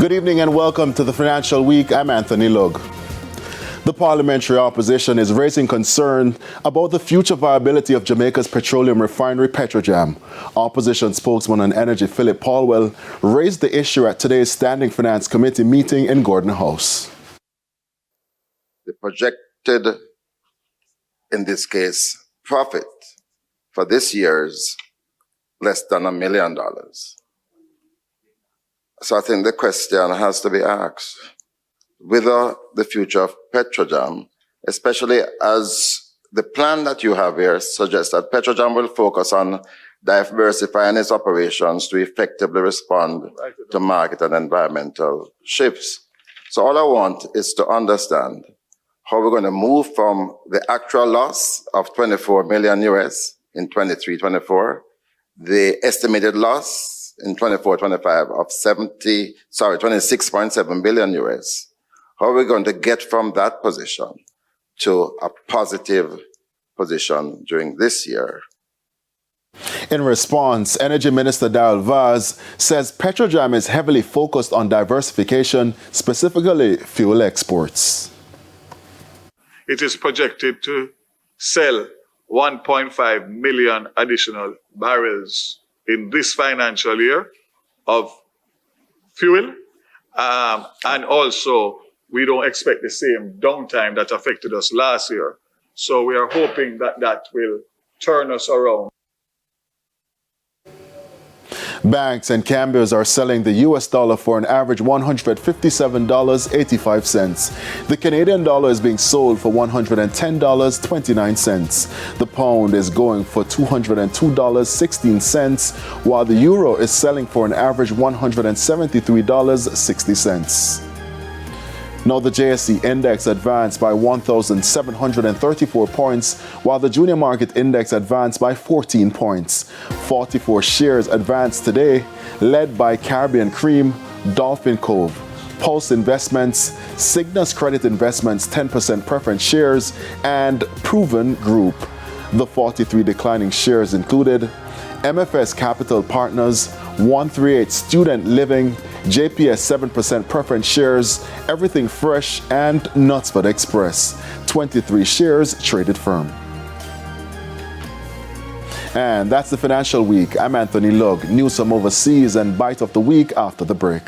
Good evening and welcome to the Financial Week. I'm Anthony Lugg. The parliamentary opposition is raising concern about the future viability of Jamaica's petroleum refinery PetroJam. Opposition spokesman on energy Philip Paulwell raised the issue at today's Standing Finance Committee meeting in Gordon House. The projected, in this case, profit for this year's less than $1 million. So I think the question has to be asked, whether the future of PetroJam, especially as the plan that you have here suggests that PetroJam will focus on diversifying its operations to effectively respond to market and environmental shifts. So all I want is to understand how we're going to move from the actual loss of 24 million US in 23-24, the estimated loss in 24-25 of 26.7 billion US. How are we going to get from that position to a positive position during this year? In response, Energy Minister Darrell Vaz says PetroJam is heavily focused on diversification, specifically fuel exports. It is projected to sell 1.5 million additional barrels in this financial year of fuel. And also, we don't expect the same downtime that affected us last year. So we are hoping that that will turn us around. Banks and cambios are selling the US dollar for an average $157.85. The Canadian dollar is being sold for $110.29. The pound is going for $202.16, while the euro is selling for an average $173.60. Now the JSE index advanced by 1,734 points, while the junior market index advanced by 14 points. 44 shares advanced today, led by Caribbean Cream, Dolphin Cove, Pulse Investments, Cygnus Credit Investments 10% preference shares, and Proven Group. The 43 declining shares included MFS Capital Partners, 138 Student Living, JPS 7% preference shares, Everything Fresh, and Knutsford Express. 23 shares traded firm. And that's the Financial Week. I'm Anthony Lugg. News from overseas and bite of the week after the break.